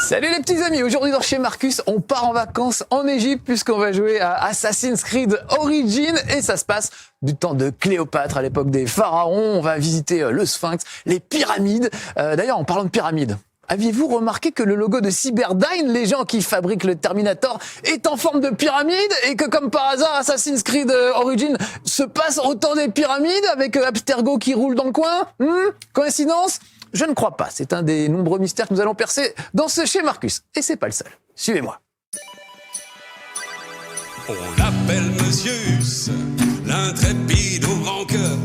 Salut les petits amis, aujourd'hui dans Chez Marcus, on part en vacances en Égypte puisqu'on va jouer à Assassin's Creed Origins et ça se passe du temps de Cléopâtre, à l'époque des pharaons. On va visiter le Sphinx, les pyramides. D'ailleurs, en parlant de pyramides, aviez-vous remarqué que le logo de Cyberdyne, les gens qui fabriquent le Terminator, est en forme de pyramide et que comme par hasard, Assassin's Creed Origins se passe autant des pyramides avec Abstergo qui roule dans le coin? Coïncidence? Je ne crois pas. C'est un des nombreux mystères que nous allons percer dans ce Chez Marcus. Et c'est pas le seul. Suivez-moi. On l'appelle Monsieus, l'intrépide au grand cœur.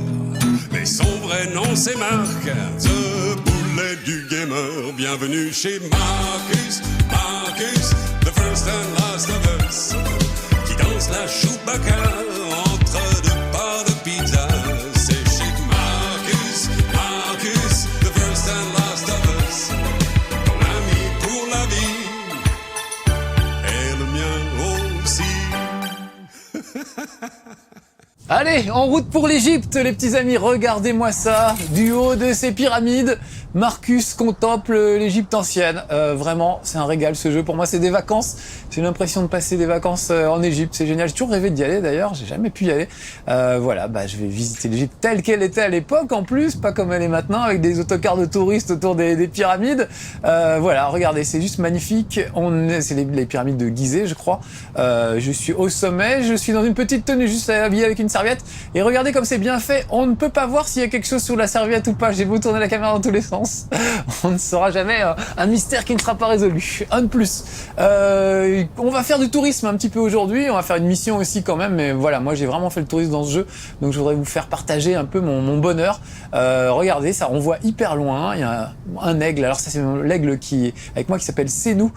Mais son vrai nom c'est Marc, the boulet du gamer. Bienvenue chez Marcus, Marcus, the first and last of us. Qui danse la Chewbacca entre deux parts de pizza. C'est chez Marcus, Marcus, the first and last of us. Ton ami pour la vie, et le mien aussi. Allez, en route pour l'Égypte, les petits amis. Regardez-moi ça. Du haut de ces pyramides, Marcus contemple l'Égypte ancienne. Vraiment, c'est un régal ce jeu. Pour moi, c'est des vacances. J'ai l'impression de passer des vacances en Égypte. C'est génial. J'ai toujours rêvé d'y aller d'ailleurs. J'ai jamais pu y aller. Voilà, je vais visiter l'Égypte telle qu'elle était à l'époque en plus, pas comme elle est maintenant avec des autocars de touristes autour des pyramides. Voilà, regardez, c'est juste magnifique. C'est les pyramides de Gizeh, je crois. Je suis au sommet. Je suis dans une petite tenue juste habillée avec une serviette. Et regardez comme c'est bien fait. On ne peut pas voir s'il y a quelque chose sous la serviette ou pas. J'ai beau tourner la caméra dans tous les sens. On ne saura jamais un mystère qui ne sera pas résolu. Un de plus. On va faire du tourisme un petit peu aujourd'hui. On va faire une mission aussi quand même. Mais voilà, moi j'ai vraiment fait le tourisme dans ce jeu. Donc je voudrais vous faire partager un peu mon bonheur. Regardez, ça on voit hyper loin. Il y a un aigle. Alors ça c'est l'aigle qui est avec moi qui s'appelle Senou,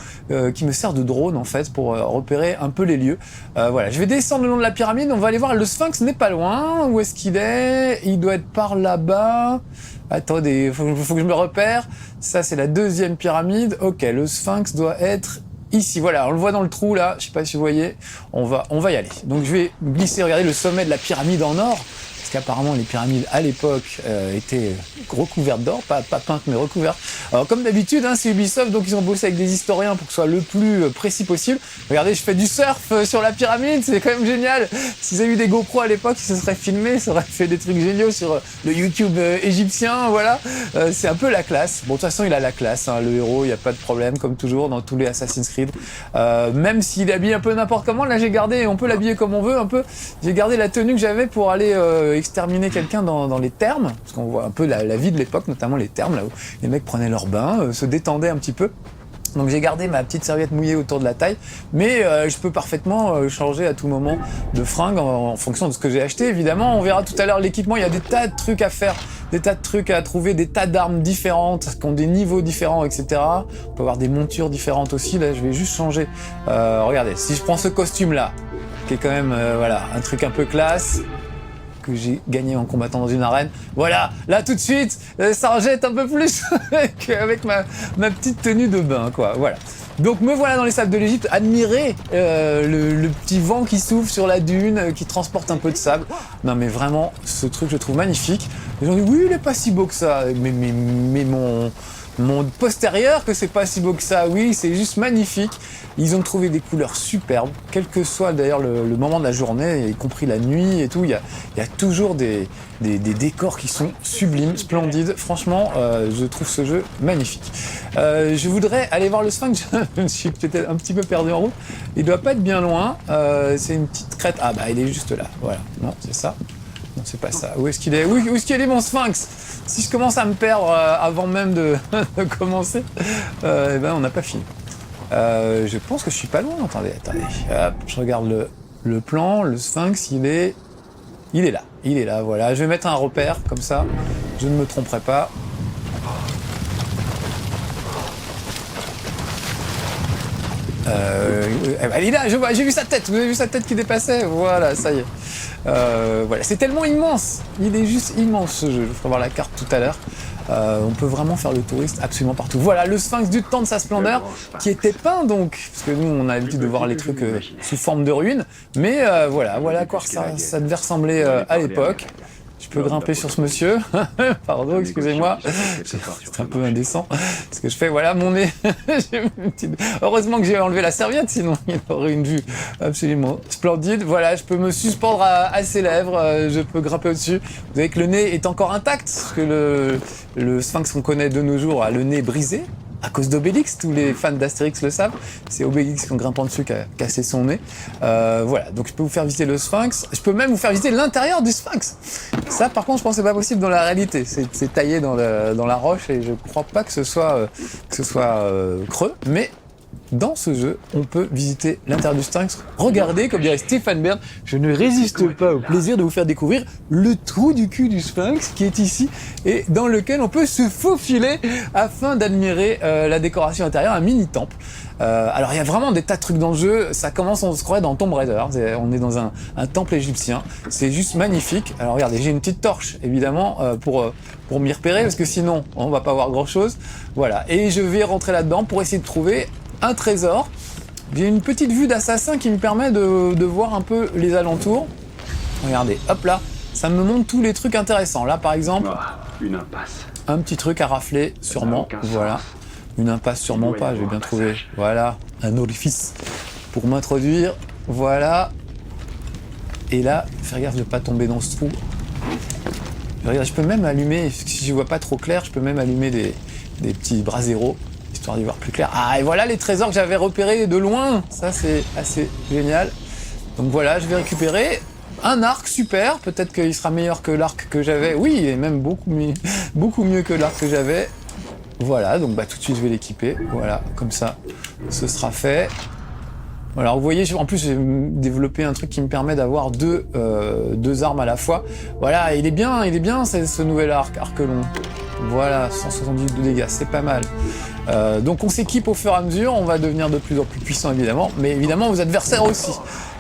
qui me sert de drone en fait pour repérer un peu les lieux. Voilà, je vais descendre le long de la pyramide. On va aller voir le Sphinx. N'est pas loin. Où est-ce qu'il est? Il doit être par là-bas. Attendez, faut que je me repère. Ça, c'est la deuxième pyramide. Ok, le Sphinx doit être ici. Voilà, on le voit dans le trou là. Je sais pas si vous voyez. On va y aller. Donc je vais glisser. Regardez le sommet de la pyramide en or. Parce qu'apparemment les pyramides à l'époque étaient recouvertes d'or, pas peintes mais recouvertes. Alors comme d'habitude, c'est Ubisoft, donc ils ont bossé avec des historiens pour que ce soit le plus précis possible. Regardez, je fais du surf sur la pyramide, c'est quand même génial. S'ils avaient eu des GoPro à l'époque, ils se seraient filmés, ça aurait fait des trucs géniaux sur le YouTube égyptien, voilà. C'est un peu la classe. Bon, de toute façon, il a la classe, le héros, il n'y a pas de problème, comme toujours dans tous les Assassin's Creed. Même s'il est habillé un peu n'importe comment, là j'ai gardé, on peut l'habiller comme on veut un peu. J'ai gardé la tenue que j'avais pour aller exterminer quelqu'un dans les thermes, parce qu'on voit un peu la vie de l'époque, notamment les thermes, là où les mecs prenaient leur bain, se détendaient un petit peu. Donc j'ai gardé ma petite serviette mouillée autour de la taille, mais je peux parfaitement changer à tout moment de fringue en fonction de ce que j'ai acheté. Évidemment, on verra tout à l'heure l'équipement, il y a des tas de trucs à faire, des tas de trucs à trouver, des tas d'armes différentes, qui ont des niveaux différents, etc. On peut avoir des montures différentes aussi. Là, je vais juste changer. Regardez, si je prends ce costume-là, qui est quand même un truc un peu classe, que j'ai gagné en combattant dans une arène. Voilà, là tout de suite, ça en jette un peu plus qu'avec ma petite tenue de bain, quoi. Voilà. Donc me voilà dans les sables de l'Égypte, admirer le petit vent qui souffle sur la dune, qui transporte un peu de sable. Non mais vraiment, ce truc je trouve magnifique. Les gens disent oui, il est pas si beau que ça, mais mon postérieur que c'est pas si beau que ça, oui, c'est juste magnifique. Ils ont trouvé des couleurs superbes, quel que soit d'ailleurs le moment de la journée, y compris la nuit et tout. Il y a toujours des décors qui sont sublimes, splendides. Franchement, je trouve ce jeu magnifique. Je voudrais aller voir le Sphinx. Je suis peut-être un petit peu perdu en route. Il doit pas être bien loin. C'est une petite crête. Ah bah, il est juste là. Voilà. Non, c'est ça. Non, c'est pas ça. Où est-ce qu'il est? Oui, où est-ce qu'il est mon Sphinx? Si je commence à me perdre avant même de commencer, on n'a pas fini. Je pense que je suis pas loin. Attendez. Hop, je regarde le plan. Le Sphinx, il est là. Il est là, voilà. Je vais mettre un repère, comme ça, je ne me tromperai pas. Elle est là, j'ai vu sa tête. Vous avez vu sa tête qui dépassait? Voilà, ça y est. Voilà, c'est tellement immense. Il est juste immense ce jeu. Je vous ferai voir la carte tout à l'heure. On peut vraiment faire le touriste absolument partout. Voilà, le Sphinx du temps de sa splendeur, qui était peint donc, parce que nous on a l'habitude de voir les trucs sous forme de ruines, mais voilà à quoi ça devait ressembler à l'époque. Je peux grimper sur ce monsieur. Pardon, excusez-moi. C'est un peu indécent ce que je fais. Voilà mon nez. Heureusement que j'ai enlevé la serviette, sinon il aurait une vue absolument splendide. Voilà, je peux me suspendre à ses lèvres. Je peux grimper au-dessus. Vous voyez que le nez est encore intact, parce que le sphinx qu'on connaît de nos jours a le nez brisé. À cause d'Obélix, tous les fans d'Astérix le savent, c'est Obélix en grimpant dessus qui a cassé son nez. Voilà, donc je peux vous faire visiter le Sphinx, je peux même vous faire visiter l'intérieur du Sphinx. Ça par contre je pense que c'est pas possible dans la réalité, c'est taillé dans la roche et je crois pas que ce soit creux, mais dans ce jeu, on peut visiter l'intérieur du Sphinx. Regardez, comme dirait Stéphane Bern, je ne résiste pas au plaisir de vous faire découvrir le trou du cul du Sphinx qui est ici et dans lequel on peut se faufiler afin d'admirer la décoration intérieure, un mini temple. Alors il y a vraiment des tas de trucs dans le jeu, ça commence, on se croirait dans Tomb Raider, on est dans un temple égyptien, c'est juste magnifique. Alors regardez, j'ai une petite torche évidemment pour m'y repérer parce que sinon on va pas voir grand chose. Voilà, et je vais rentrer là-dedans pour essayer de trouver un trésor. J'ai une petite vue d'assassin qui me permet de voir un peu les alentours. Regardez, hop là, ça me montre tous les trucs intéressants. Là par exemple, une impasse. Un petit truc à rafler, sûrement. Voilà. Une impasse, sûrement pas, j'ai bien trouvé. Voilà, un orifice pour m'introduire. Voilà. Et là, faire gaffe de ne pas tomber dans ce trou. Regarde, je peux même allumer, si je vois pas trop clair, je peux même allumer des petits braseros, histoire d'y voir plus clair. Ah, et voilà les trésors que j'avais repérés de loin. Ça, c'est assez génial. Donc voilà, je vais récupérer un arc, super. Peut-être qu'il sera meilleur que l'arc que j'avais. Oui, il est même beaucoup mieux que l'arc que j'avais. Voilà, donc tout de suite je vais l'équiper, voilà, comme ça, ce sera fait. Voilà, vous voyez, en plus j'ai développé un truc qui me permet d'avoir deux armes à la fois. Voilà, il est bien ce nouvel arc long. Voilà, 178 de dégâts, c'est pas mal. Donc on s'équipe au fur et à mesure, on va devenir de plus en plus puissant évidemment, mais évidemment vos adversaires aussi.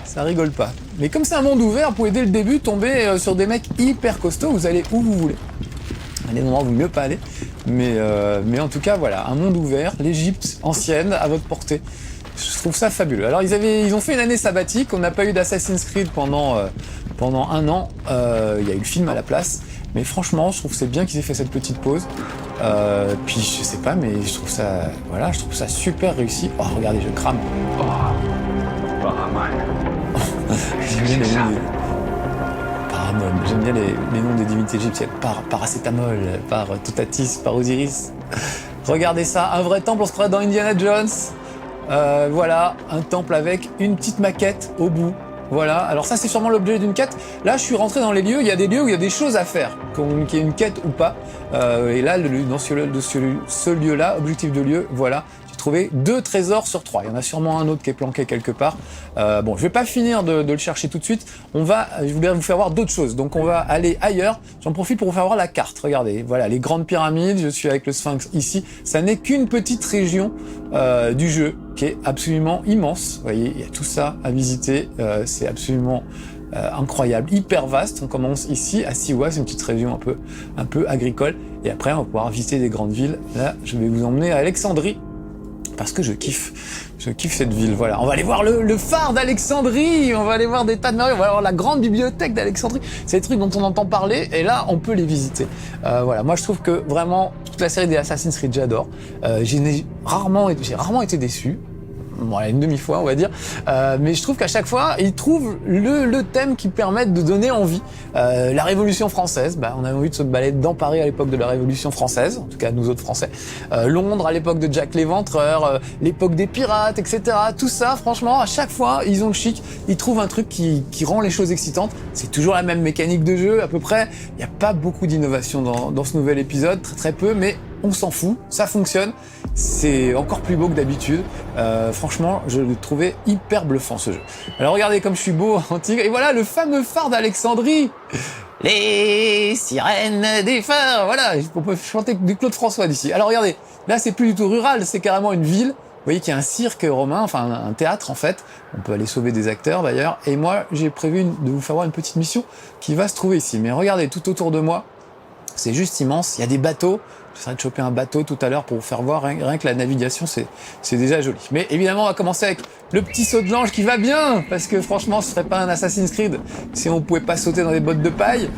Ça rigole pas. Mais comme c'est un monde ouvert, vous pouvez dès le début tomber sur des mecs hyper costauds, vous allez où vous voulez. À des moments où il vaut mieux pas aller. Mais en tout cas, voilà, un monde ouvert, l'Égypte ancienne à votre portée. Je trouve ça fabuleux. Alors ils ont fait une année sabbatique, on n'a pas eu d'Assassin's Creed pendant un an. Il y a eu le film à la place. Mais franchement, je trouve que c'est bien qu'ils aient fait cette petite pause. Puis je sais pas, mais je trouve ça super réussi. Oh, regardez, je crame. Oh, Paraman. J'aime bien les noms des divinités égyptiennes. Paracétamol, par Toutatis, par Osiris. Regardez ça, un vrai temple, on se croirait dans Indiana Jones. Voilà, un temple avec une petite maquette au bout. Voilà, alors ça c'est sûrement l'objet d'une quête. Là je suis rentré dans les lieux, il y a des lieux où il y a des choses à faire, qu'il y ait une quête ou pas. Et là, dans ce lieu-là, objectif de lieu, voilà. Trouver 2 trésors sur 3. Il y en a sûrement un autre qui est planqué quelque part. Bon, je vais pas finir de le chercher tout de suite. Je voulais vous faire voir d'autres choses. Donc on va aller ailleurs. J'en profite pour vous faire voir la carte. Regardez, voilà, les grandes pyramides. Je suis avec le Sphinx ici. Ça n'est qu'une petite région du jeu qui est absolument immense. Vous voyez, il y a tout ça à visiter. C'est absolument incroyable, hyper vaste. On commence ici à Siwa, c'est une petite région un peu agricole. Et après, on va pouvoir visiter des grandes villes. Là, je vais vous emmener à Alexandrie. Parce que je kiffe cette ville, voilà. On va aller voir le phare d'Alexandrie, on va aller voir des tas de merveilles, on va aller voir la grande bibliothèque d'Alexandrie. C'est des trucs dont on entend parler, et là, on peut les visiter. Voilà, moi je trouve que vraiment, toute la série des Assassin's Creed, j'adore. J'ai rarement été déçu. Voilà, une demi-fois, on va dire. Mais je trouve qu'à chaque fois, ils trouvent le thème qui permet de donner envie. La Révolution française, on avait envie de se balader dans Paris à l'époque de la Révolution française, en tout cas nous autres Français. Londres à l'époque de Jack l'Éventreur, l'époque des pirates, etc. Tout ça, franchement, à chaque fois, ils ont le chic. Ils trouvent un truc qui rend les choses excitantes. C'est toujours la même mécanique de jeu, à peu près. Il n'y a pas beaucoup d'innovation dans ce nouvel épisode, très peu, mais on s'en fout, ça fonctionne, c'est encore plus beau que d'habitude. Franchement, je le trouvais hyper bluffant ce jeu. Alors regardez comme je suis beau en tigre, et voilà le fameux phare d'Alexandrie. Les sirènes des phares, voilà, on peut chanter du Claude François d'ici. Alors regardez, là c'est plus du tout rural, c'est carrément une ville. Vous voyez qu'il y a un cirque romain, enfin un théâtre en fait. On peut aller sauver des acteurs d'ailleurs. Et moi, j'ai prévu de vous faire voir une petite mission qui va se trouver ici. Mais regardez, tout autour de moi, c'est juste immense. Il y a des bateaux. J'essaierai de choper un bateau tout à l'heure pour vous faire voir. Rien que la navigation, c'est déjà joli. Mais évidemment, on va commencer avec le petit saut de l'ange qui va bien. Parce que franchement, ce serait pas un Assassin's Creed si on pouvait pas sauter dans des bottes de paille.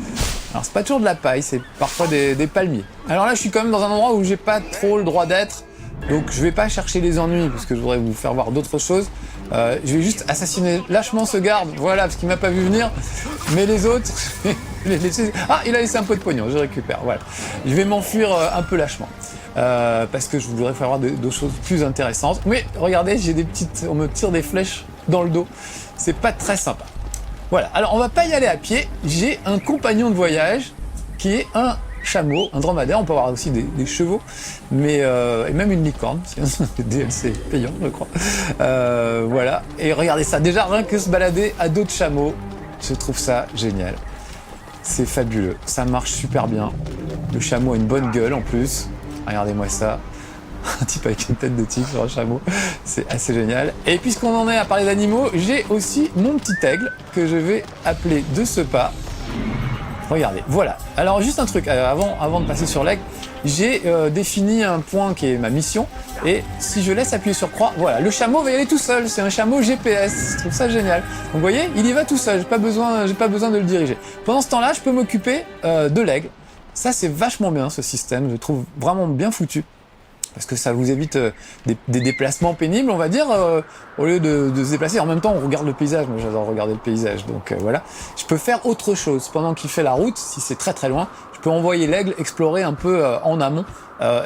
Alors c'est pas toujours de la paille, c'est parfois des palmiers. Alors là je suis quand même dans un endroit où j'ai pas trop le droit d'être, donc je vais pas chercher les ennuis parce que je voudrais vous faire voir d'autres choses. Je vais juste assassiner lâchement ce garde, voilà, parce qu'il m'a pas vu venir, mais les autres, je vais les laisser... Ah, il a laissé un peu de pognon, je récupère, voilà. Je vais m'enfuir un peu lâchement. Parce que je voudrais faire voir d'autres choses plus intéressantes. Mais regardez, j'ai des petites... On me tire des flèches dans le dos. C'est pas très sympa. Voilà, alors on va pas y aller à pied. J'ai un compagnon de voyage qui est un chameau, un dromadaire. On peut avoir aussi des chevaux, mais et même une licorne. C'est un DLC payant, je crois. Voilà, et regardez ça. Déjà, rien que se balader à dos de chameau, je trouve ça génial. C'est fabuleux, ça marche super bien. Le chameau a une bonne gueule en plus. Regardez-moi ça. Un type avec une tête de tigre sur un chameau, c'est assez génial. Et puisqu'on en est à parler d'animaux, j'ai aussi mon petit aigle que je vais appeler de ce pas. Regardez, voilà. Alors juste un truc, avant de passer sur l'aigle, j'ai défini un point qui est ma mission. Et si je laisse appuyer sur croix, voilà, le chameau va y aller tout seul. C'est un chameau GPS, je trouve ça génial. Donc vous voyez, il y va tout seul, j'ai pas besoin de le diriger. Pendant ce temps-là, je peux m'occuper de l'aigle. Ça c'est vachement bien ce système, je le trouve vraiment bien foutu. Parce que ça vous évite des déplacements pénibles, on va dire, au lieu de se déplacer. En même temps, on regarde le paysage. Moi, j'adore regarder le paysage. Donc voilà. Je peux faire autre chose. Pendant qu'il fait la route, si c'est très très loin, je peux envoyer l'aigle explorer un peu en amont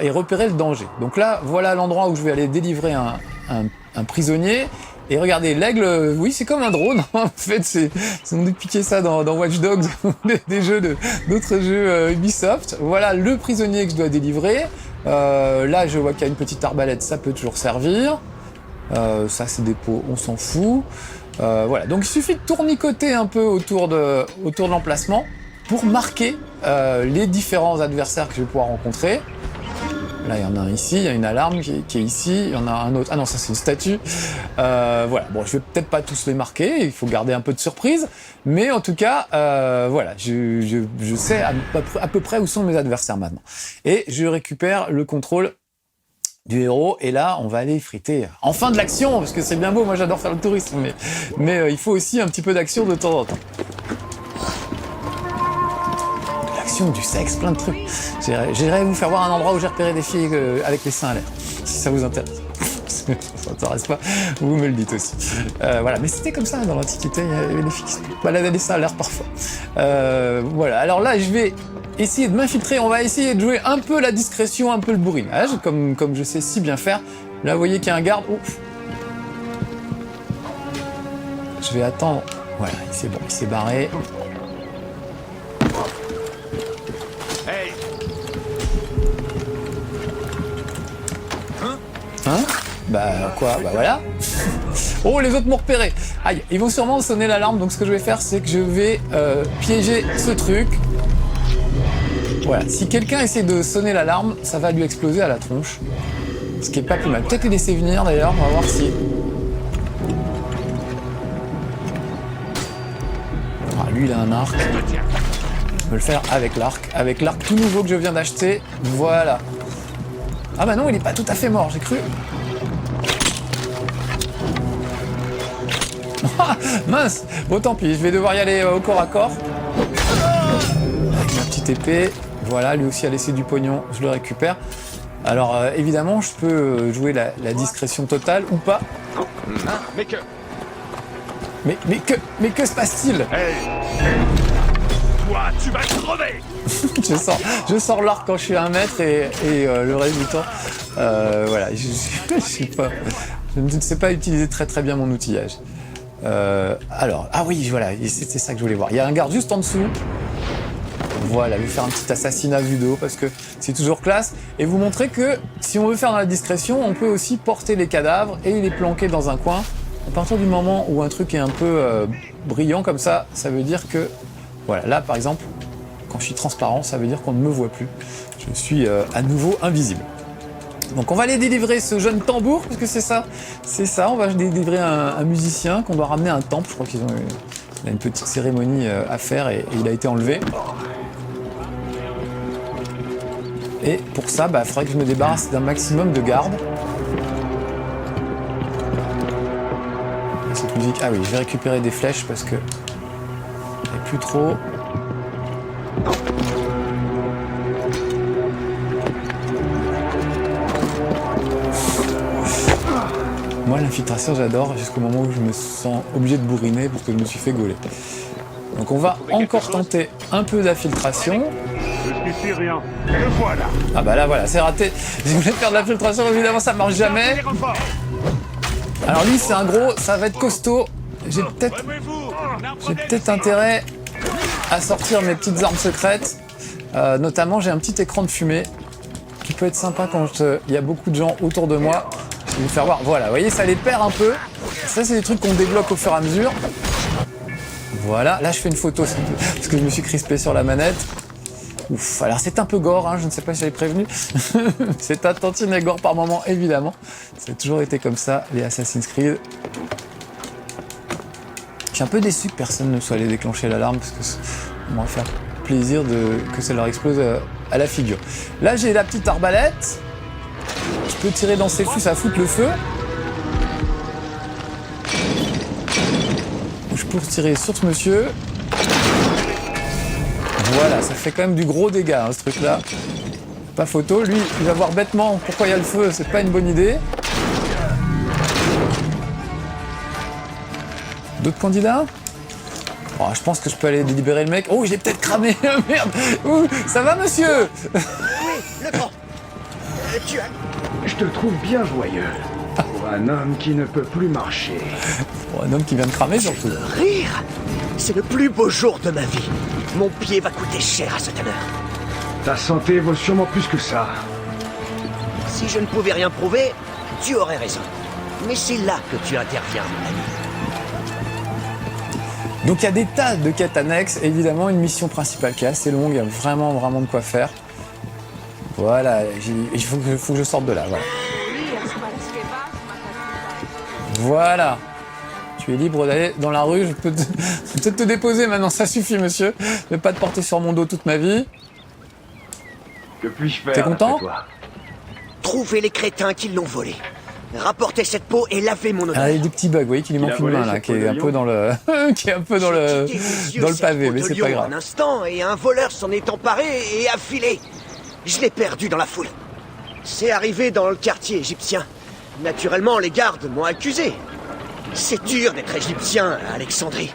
et repérer le danger. Donc là, voilà l'endroit où je vais aller délivrer un prisonnier. Et regardez, l'aigle, oui, c'est comme un drone. En fait, c'est on a piqué ça dans Watch Dogs, d'autres jeux Ubisoft. Voilà le prisonnier que je dois délivrer. Là, je vois qu'il y a une petite arbalète, ça peut toujours servir. Ça, c'est des pots, on s'en fout. Voilà, donc il suffit de tournicoter un peu autour de l'emplacement pour marquer les différents adversaires que je vais pouvoir rencontrer. Là, il y en a un ici, il y a une alarme qui est ici, il y en a un autre... Ah non, ça c'est une statue. Voilà, bon, je vais peut-être pas tous les marquer, il faut garder un peu de surprise, mais en tout cas, voilà, je sais à peu près où sont mes adversaires maintenant. Et je récupère le contrôle du héros, et là, on va aller friter enfin de l'action, parce que c'est bien beau, moi j'adore faire le tourisme, mais il faut aussi un petit peu d'action de temps en temps. Du sexe, plein de trucs. J'irai vous faire voir un endroit où j'ai repéré des filles avec les seins à l'air, si ça vous intéresse. Ça m'intéresse pas, vous me le dites aussi. Voilà, mais c'était comme ça dans l'Antiquité, il y avait des filles qui se baladaient les seins à l'air parfois. Voilà, alors là je vais essayer de m'infiltrer, on va essayer de jouer un peu la discrétion, un peu le bourrinage, comme je sais si bien faire. Là vous voyez qu'il y a un garde. Ouf. Je vais attendre. Voilà, c'est bon, il s'est barré. Hein? Bah quoi? Bah voilà. Oh, les autres m'ont repéré. Aïe, ils vont sûrement sonner l'alarme, donc ce que je vais faire, c'est que je vais piéger ce truc. Voilà, si quelqu'un essaie de sonner l'alarme, ça va lui exploser à la tronche. Ce qui est pas plus mal. Peut-être les laisser venir d'ailleurs, on va voir si... Ah, lui il a un arc. Je peux le faire avec l'arc tout nouveau que je viens d'acheter. Voilà. Ah bah non, il est pas tout à fait mort, j'ai cru. Mince. Bon, tant pis, je vais devoir y aller au corps à corps. Avec ma petite épée. Voilà, lui aussi a laissé du pognon, je le récupère. Alors évidemment, je peux jouer la discrétion totale ou pas. Mais que se passe-t-il? Toi, tu vas crever. je sors l'arc quand je suis à 1 mètre et le reste du temps, voilà, je ne sais pas utiliser très très bien mon outillage. Alors, ah oui, voilà, c'était ça que je voulais voir. Il y a un garde juste en dessous. Voilà, je vais faire un petit assassinat vue de haut parce que c'est toujours classe. Et vous montrer que si on veut faire dans la discrétion, on peut aussi porter les cadavres et les planquer dans un coin. À partir du moment où un truc est un peu brillant comme ça, ça veut dire que... Voilà, là par exemple, quand je suis transparent, ça veut dire qu'on ne me voit plus. Je suis à nouveau invisible. Donc on va aller délivrer ce jeune tambour, parce que c'est ça, on va délivrer un musicien qu'on doit ramener à un temple. Je crois qu'il a une petite cérémonie à faire et il a été enlevé. Et pour ça, il faudrait que je me débarrasse d'un maximum de gardes. Cette musique, ah oui, je vais récupérer des flèches parce que il n'y a plus trop. l'infiltration, j'adore, jusqu'au moment où je me sens obligé de bourriner parce que je me suis fait gauler. Donc on va encore tenter un peu d'infiltration. Je suis syrien, et le voilà. Ah bah là voilà, c'est raté. Je voulais faire de l'infiltration, évidemment ça marche jamais. Alors lui c'est un gros, ça va être costaud. J'ai peut-être intérêt à sortir mes petites armes secrètes. Notamment j'ai un petit écran de fumée qui peut être sympa quand il y a beaucoup de gens autour de moi. Je vais vous faire voir, voilà, vous voyez ça les perd un peu. Ça c'est des trucs qu'on débloque au fur et à mesure. Voilà, là je fais une photo parce que je me suis crispé sur la manette. Ouf, alors c'est un peu gore, hein, je ne sais pas si j'avais prévenu. C'est un tantinet gore par moment, évidemment. Ça a toujours été comme ça, les Assassin's Creed. Je suis un peu déçu que personne ne soit allé déclencher l'alarme parce que ça m'aurait fait plaisir que ça leur explose à la figure. Là j'ai la petite arbalète. Je peux tirer dans ses fûts, ça fout le feu. Je peux tirer sur ce monsieur. Voilà, ça fait quand même du gros dégât, hein, ce truc-là. Pas photo. Lui, il va voir bêtement pourquoi il y a le feu, c'est pas une bonne idée. D'autres candidats? Oh, je pense que je peux aller libérer le mec. Oh, j'ai peut-être cramé. Merde. Ouh, ça va, monsieur? Oui, le grand. Tu as... Je te trouve bien joyeux. Pour un homme qui ne peut plus marcher. Pour un homme qui vient de cramer, surtout. Rire. C'est le plus beau jour de ma vie. Mon pied va coûter cher à ce tanneur. Ta santé vaut sûrement plus que ça. Si je ne pouvais rien prouver, tu aurais raison. Mais c'est là que tu interviens, mon ami. Donc il y a des tas de quêtes annexes, évidemment une mission principale qui est assez longue, il y a vraiment de quoi faire. Voilà, il faut que je sorte de là, voilà. Voilà. Tu es libre d'aller dans la rue, je peux peut-être te déposer maintenant, ça suffit monsieur. Je ne vais pas te porter sur mon dos toute ma vie. Que puis-je faire? T'es content? après toi? Trouvez les crétins qui l'ont volé. Rapportez cette peau et lavez mon honneur. Ah, il y a des petits bugs, vous voyez qu'il lui Il manque a une volé main là, cette qui peau est de un peu lion. dans le, qui est un peu dans le pavé, mais c'est pas grave. Un instant et un voleur s'en est emparé et a filé. Je l'ai perdu dans la foule. C'est arrivé dans le quartier égyptien. Naturellement, les gardes m'ont accusé. C'est dur d'être égyptien à Alexandrie.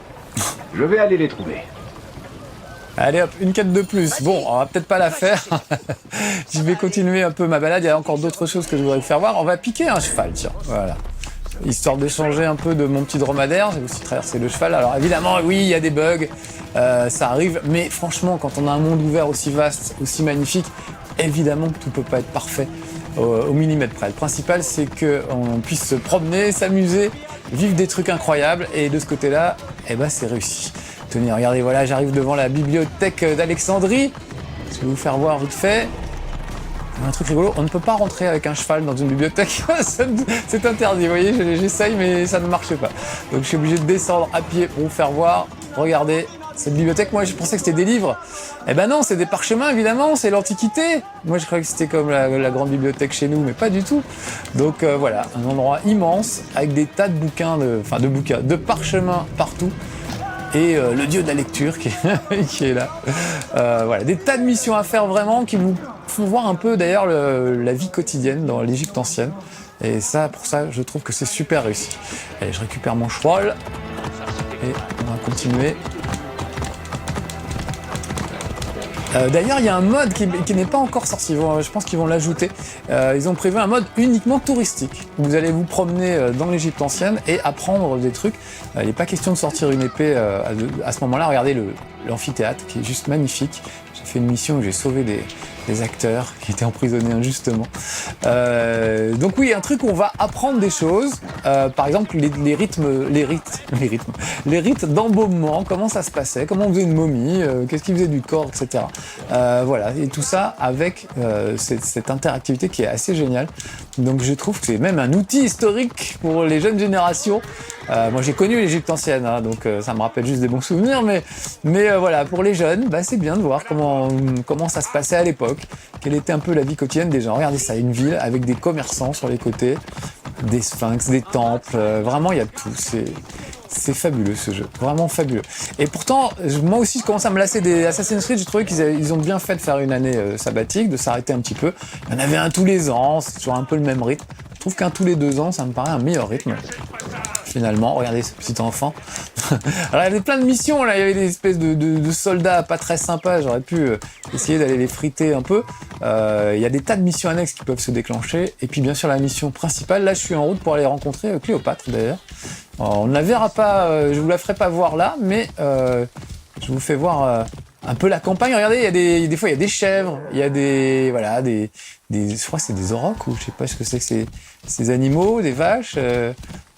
Je vais aller les trouver. Allez hop, une quête de plus. Bon, on va peut-être pas la faire. Je vais continuer un peu ma balade. Il y a encore d'autres choses que je voudrais vous faire voir. On va piquer un cheval, tiens. Voilà. Histoire d'échanger un peu de mon petit dromadaire. J'ai aussi traversé le cheval. Alors évidemment, oui, il y a des bugs. Ça arrive. Mais franchement, quand on a un monde ouvert aussi vaste, aussi magnifique, évidemment que tout peut pas être parfait au millimètre près. Le principal, c'est qu'on puisse se promener, s'amuser, vivre des trucs incroyables. Et de ce côté-là, eh ben, c'est réussi. Tenez, regardez, voilà, j'arrive devant la bibliothèque d'Alexandrie. Je vais vous faire voir vite fait. Un truc rigolo, on ne peut pas rentrer avec un cheval dans une bibliothèque, c'est interdit, vous voyez, j'essaye mais ça ne marche pas. Donc je suis obligé de descendre à pied pour vous faire voir. Regardez, cette bibliothèque, moi je pensais que c'était des livres. Eh ben non, c'est des parchemins évidemment, c'est l'Antiquité. Moi je croyais que c'était comme la grande bibliothèque chez nous, mais pas du tout. Donc voilà, un endroit immense avec des tas de bouquins, de parchemins partout. Et le dieu de la lecture qui est là. Voilà, des tas de missions à faire vraiment qui vous font voir un peu d'ailleurs la vie quotidienne dans l'Égypte ancienne. Et ça, pour ça, je trouve que c'est super réussi. Allez, je récupère mon cheval et on va continuer. D'ailleurs, il y a un mode qui n'est pas encore sorti. Je pense qu'ils vont l'ajouter. Ils ont prévu un mode uniquement touristique. Vous allez vous promener dans l'Égypte ancienne et apprendre des trucs. Il n'est pas question de sortir une épée à ce moment-là. Regardez l'amphithéâtre qui est juste magnifique. J'ai fait une mission où j'ai sauvé des acteurs qui étaient emprisonnés injustement. Donc oui, un truc où on va apprendre des choses. Par exemple, les rites d'embaumement, comment ça se passait, comment on faisait une momie, qu'est-ce qui faisait du corps, etc. Voilà, et tout ça avec cette interactivité qui est assez géniale. Donc je trouve que c'est même un outil historique pour les jeunes générations. Moi j'ai connu l'Égypte ancienne, hein, donc ça me rappelle juste des bons souvenirs, mais voilà, pour les jeunes, c'est bien de voir comment ça se passait à l'époque, quelle était un peu la vie quotidienne des gens. Regardez ça, une ville avec des commerçants sur les côtés, des sphinx, des temples, vraiment il y a tout. C'est fabuleux ce jeu, vraiment fabuleux. Et pourtant, moi aussi je commence à me lasser des Assassin's Creed, j'ai trouvé qu'ils ont bien fait de faire une année sabbatique, de s'arrêter un petit peu. Il y en avait un tous les ans, c'est toujours un peu le même rythme. Je trouve qu'un tous les 2 ans, ça me paraît un meilleur rythme. Finalement, regardez ce petit enfant. Alors il y avait plein de missions là, il y avait des espèces de soldats pas très sympas, j'aurais pu essayer d'aller les friter un peu. Il y a des tas de missions annexes qui peuvent se déclencher, et puis bien sûr la mission principale, là je suis en route pour aller rencontrer Cléopâtre d'ailleurs. On ne la verra pas, je vous la ferai pas voir là, mais je vous fais voir un peu la campagne. Regardez, il y a des fois il y a des chèvres, il y a des je crois que c'est des aurochs ou je sais pas ce que c'est que ces animaux, des vaches,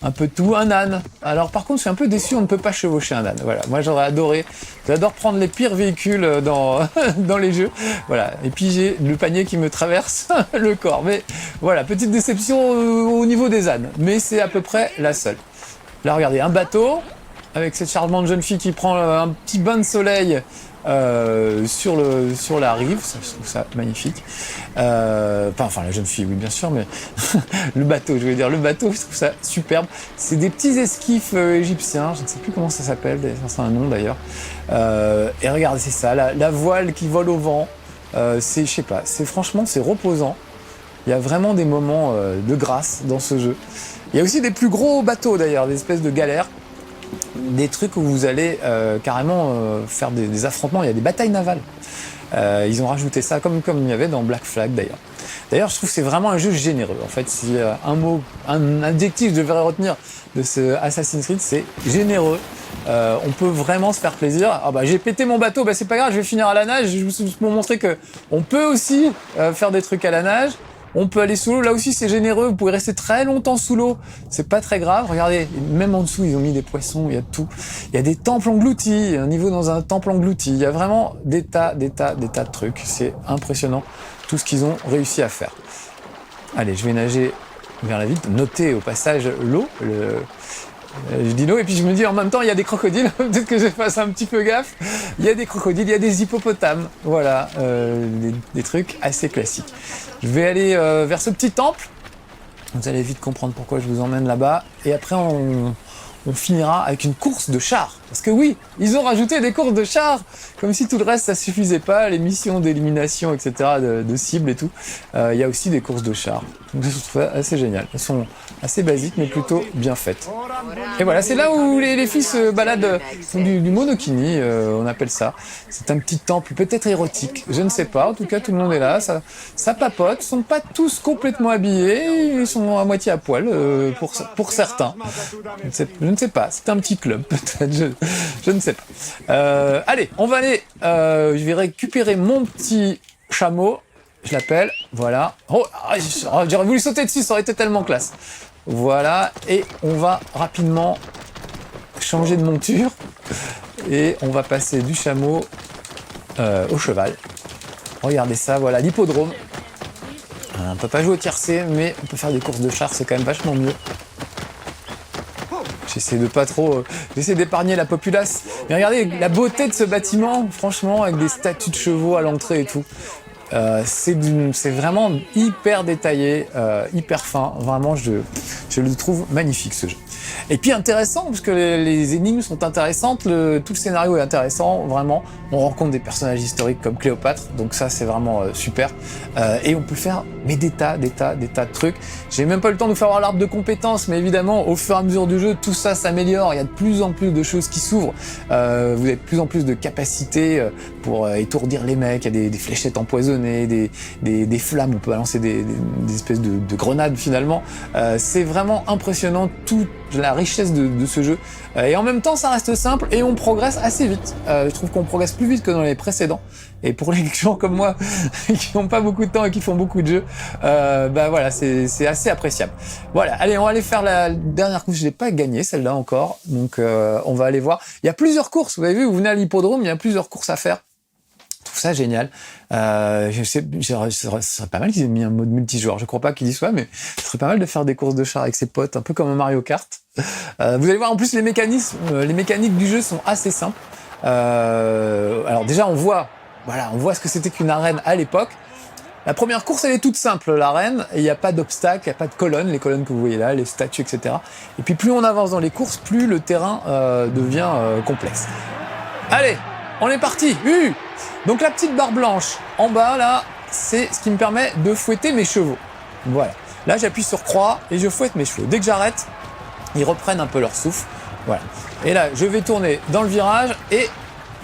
un peu de tout, un âne. Alors par contre, je suis un peu déçu, on ne peut pas chevaucher un âne. Voilà, moi j'aurais adoré. J'adore prendre les pires véhicules dans dans les jeux. Voilà, et puis j'ai le panier qui me traverse le corps. Mais voilà, petite déception au niveau des ânes, mais c'est à peu près la seule. Là, regardez, un bateau avec cette charmante jeune fille qui prend un petit bain de soleil sur la rive, ça, je trouve ça magnifique. Enfin la jeune fille, oui bien sûr, mais le bateau, je trouve ça superbe. C'est des petits esquifs égyptiens, je ne sais plus comment ça s'appelle, c'est un nom d'ailleurs. Et regardez, c'est ça, la voile qui vole au vent. Je sais pas, franchement c'est reposant. Il y a vraiment des moments de grâce dans ce jeu. Il y a aussi des plus gros bateaux d'ailleurs, des espèces de galères. Des trucs où vous allez carrément faire des affrontements, il y a des batailles navales. Ils ont rajouté ça comme il y avait dans Black Flag d'ailleurs. D'ailleurs, je trouve que c'est vraiment un jeu généreux. En fait, si un adjectif que je devrais retenir de ce Assassin's Creed, c'est généreux. On peut vraiment se faire plaisir. Ah bah j'ai pété mon bateau, bah c'est pas grave, je vais finir à la nage. Je vais vous montrer que on peut aussi faire des trucs à la nage. On peut aller sous l'eau, là aussi c'est généreux, vous pouvez rester très longtemps sous l'eau, c'est pas très grave. Regardez, même en dessous ils ont mis des poissons, il y a tout. Il y a des temples engloutis, un niveau dans un temple englouti, il y a vraiment des tas de trucs. C'est impressionnant tout ce qu'ils ont réussi à faire. Allez, je vais nager vers la ville, noter au passage l'eau, je dis l'eau et puis je me dis en même temps il y a des crocodiles, peut-être que je fasse un petit peu gaffe. Il y a des crocodiles, il y a des hippopotames, voilà, des trucs assez classiques. Je vais aller vers ce petit temple, vous allez vite comprendre pourquoi je vous emmène là-bas, et après on finira avec une course de chars. Parce que oui, ils ont rajouté des courses de chars, comme si tout le reste ça suffisait pas, les missions d'élimination, etc., de cibles et tout. Il y a aussi des courses de chars. Donc je trouve ça assez génial. Elles sont assez basiques mais plutôt bien faites. Et voilà, c'est là où les filles se baladent, font du monokini, on appelle ça. C'est un petit temple peut-être érotique, je ne sais pas. En tout cas, tout le monde est là, ça papote. Ils sont pas tous complètement habillés, ils sont à moitié à poil pour certains. Je ne sais pas, c'est un petit club peut-être. Je ne sais pas. Allez, on va aller. Je vais récupérer mon petit chameau. Je l'appelle. Voilà. Oh, j'aurais voulu sauter dessus, ça aurait été tellement classe. Voilà. Et on va rapidement changer de monture. Et on va passer du chameau au cheval. Regardez ça, voilà, l'hippodrome. On peut pas jouer au tiercé, mais on peut faire des courses de chars, c'est quand même vachement mieux. J'essaie de pas trop... j'essaie d'épargner la populace. Mais regardez la beauté de ce bâtiment, franchement, avec des statues de chevaux à l'entrée et tout. C'est vraiment hyper détaillé, hyper fin. Vraiment, je le trouve magnifique, ce jeu. Et puis intéressant, parce que les énigmes sont intéressantes, tout le scénario est intéressant, vraiment. On rencontre des personnages historiques comme Cléopâtre, donc ça c'est vraiment super. Et on peut faire des tas de trucs. J'ai même pas eu le temps de vous faire voir l'arbre de compétences, mais évidemment, au fur et à mesure du jeu, tout ça s'améliore. Il y a de plus en plus de choses qui s'ouvrent. Vous avez de plus en plus de capacités pour étourdir les mecs. Il y a des fléchettes empoisonnées, des flammes, on peut balancer des espèces de grenades finalement. C'est vraiment impressionnant toute la richesse de ce jeu. Et en même temps, ça reste simple et on progresse assez vite. Je trouve qu'on progresse plus vite que dans les précédents. Et pour les gens comme moi qui n'ont pas beaucoup de temps et qui font beaucoup de jeux, voilà, c'est assez appréciable. Voilà, allez, on va aller faire la dernière course. Je l'ai pas gagnée celle-là encore, donc on va aller voir. Il y a plusieurs courses. Vous avez vu, vous venez à l'hippodrome, il y a plusieurs courses à faire. Je trouve ça génial. Ce serait pas mal qu'ils aient mis un mode multijoueur. Je crois pas qu'il y soit, mais ce serait pas mal de faire des courses de chars avec ses potes, un peu comme un Mario Kart. Vous allez voir, en plus, les mécaniques du jeu sont assez simples. Alors déjà, on voit ce que c'était qu'une arène à l'époque. La première course, elle est toute simple, l'arène. Il n'y a pas d'obstacles, il n'y a pas de colonnes, les colonnes que vous voyez là, les statues, etc. Et puis plus on avance dans les courses, plus le terrain devient complexe. Allez, on est parti. Donc la petite barre blanche en bas là, c'est ce qui me permet de fouetter mes chevaux. Voilà. Là, j'appuie sur croix et je fouette mes chevaux. Dès que j'arrête, ils reprennent un peu leur souffle. Voilà. Et là, je vais tourner dans le virage et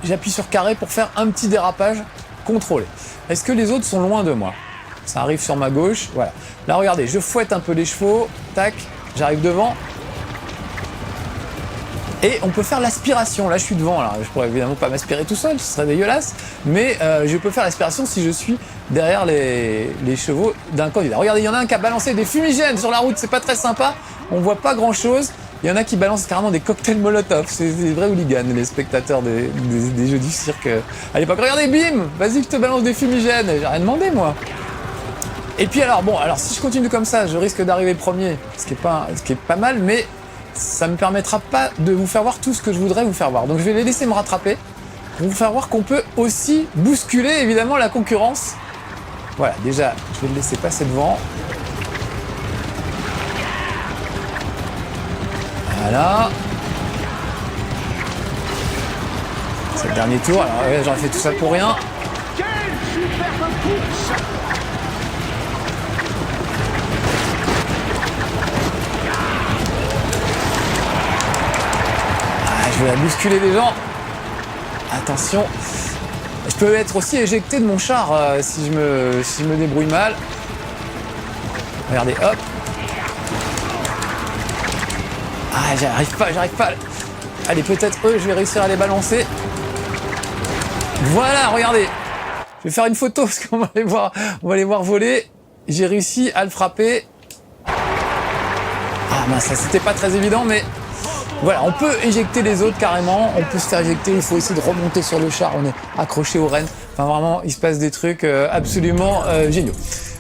j'appuie sur carré pour faire un petit dérapage contrôlé. Est-ce que les autres sont loin de moi? Ça arrive sur ma gauche. Voilà. Là, regardez, je fouette un peu les chevaux. Tac, j'arrive devant. Et on peut faire l'aspiration. Là, je suis devant. Alors, je pourrais évidemment pas m'aspirer tout seul, ce serait dégueulasse. Mais je peux faire l'aspiration si je suis derrière les chevaux d'un candidat. Regardez, il y en a un qui a balancé des fumigènes sur la route. C'est pas très sympa. On voit pas grand-chose. Il y en a qui balancent carrément des cocktails Molotov. C'est des vrais hooligans, les spectateurs des jeux du cirque à l'époque. Regardez, bim! Vas-y, je te balance des fumigènes. J'ai rien demandé, moi. Et puis alors, bon, alors si je continue comme ça, je risque d'arriver premier, ce qui est pas mal, mais ça me permettra pas de vous faire voir tout ce que je voudrais vous faire voir. Donc je vais les laisser me rattraper pour vous faire voir qu'on peut aussi bousculer évidemment la concurrence. Voilà, déjà, je vais le laisser passer devant. Voilà. C'est le dernier tour. Alors ouais, j'aurais fait tout ça pour rien. Quelle superbe course! Je vais la bousculer les gens. Attention. Je peux être aussi éjecté de mon char si je me débrouille mal. Regardez, hop. Ah, j'arrive pas. Allez, peut-être eux, je vais réussir à les balancer. Voilà, regardez. Je vais faire une photo parce qu'on va les voir voler. J'ai réussi à le frapper. Ah mince, ça c'était pas très évident, mais voilà, on peut éjecter les autres carrément, on peut se faire éjecter, il faut essayer de remonter sur le char, on est accroché aux rênes. Enfin vraiment, il se passe des trucs absolument géniaux.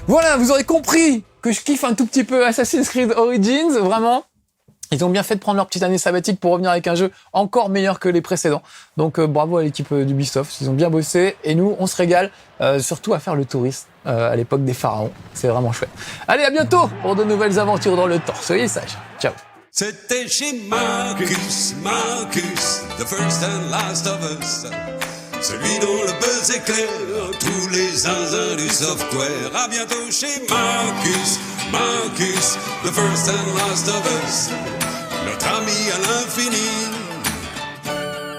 Voilà, vous aurez compris que je kiffe un tout petit peu Assassin's Creed Origins, vraiment. Ils ont bien fait de prendre leur petite année sabbatique pour revenir avec un jeu encore meilleur que les précédents. Donc bravo à l'équipe d'Ubisoft, ils ont bien bossé et nous on se régale surtout à faire le touriste à l'époque des pharaons. C'est vraiment chouette. Allez, à bientôt pour de nouvelles aventures dans le temps. Soyez sages. Ciao. C'était chez Marcus, the first and last of us. Celui dont le buzz éclaire tous les zinzins du software. À bientôt chez Marcus, the first and last of us. Notre ami à l'infini,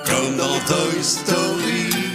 comme dans Toy Story.